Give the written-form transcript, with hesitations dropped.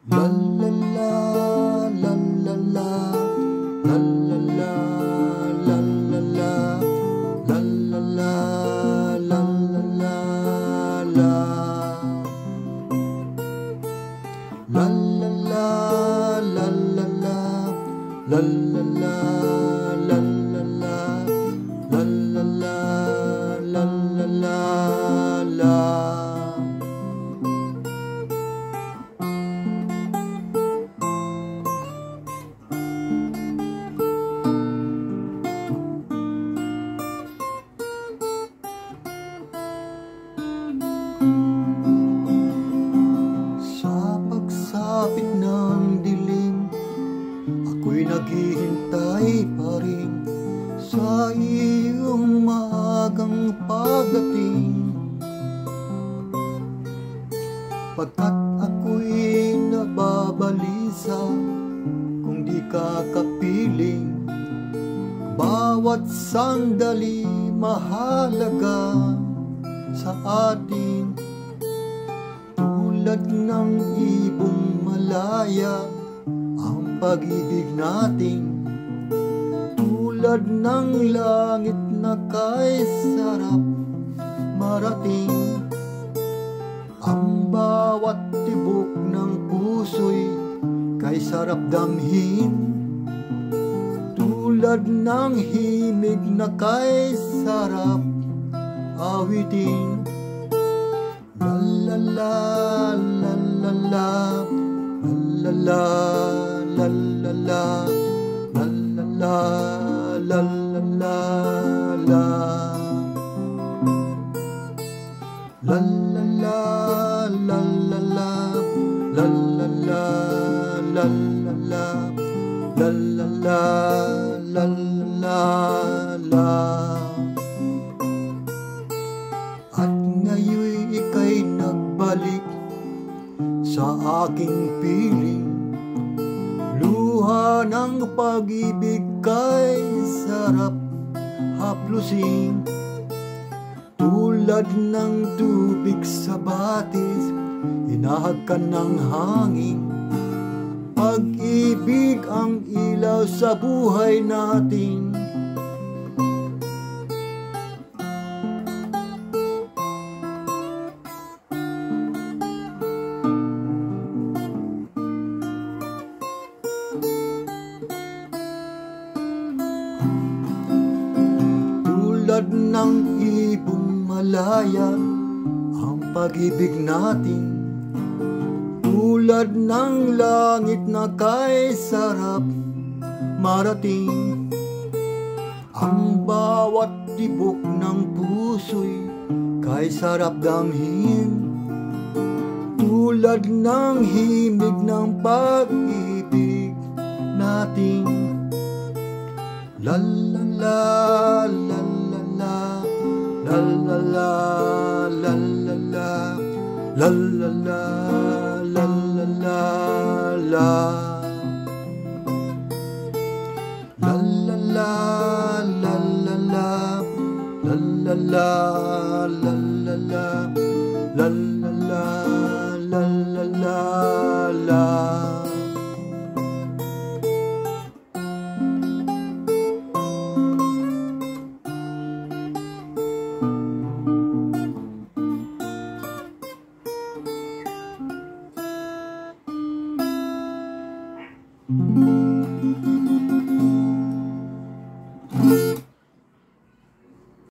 La la la, la la la, la la la, la la la, la la la, la la la, la la la, la la la, la la la, la la la, la la la, la la la. Sa pagsapit ng dilim, ako'y naghihintay pa rin sa iyong maagang pagdating. Pagkat ako'y nababalisa kung di ka kapiling, bawat sandali mahalaga sa atin. Tulad ng ibong malaya ang pag-ibig natin, tulad ng langit na kay sarap marating. Ang bawat tibok ng puso'y kay sarap damhin, tulad ng himig na kay sarap awitin. La la la, la la la, la la la, la la la, la la la, la la la la, la la la, la la la, la la la, la la la, la la la, la la la. At ngayon ika'y nagbalik sa aking piling, luha ng pag-ibig kay sarap haplusin. Tulad ng tubig sa batis, hinahag ka ng hangin. Pag-ibig ang ilaw sa buhay natin. Tulad ng ibong malaya ang pag-ibig natin, tulad ng langit na kay sarap marating. Ang bawat tibok ng puso'y kay sarap damhin, tulad ng himig ng pag-ibig natin. La la la, la la la, la la la, la la la, la la la, la la la la, la la la, la la la, la la la, la la la, la la la, la la la la.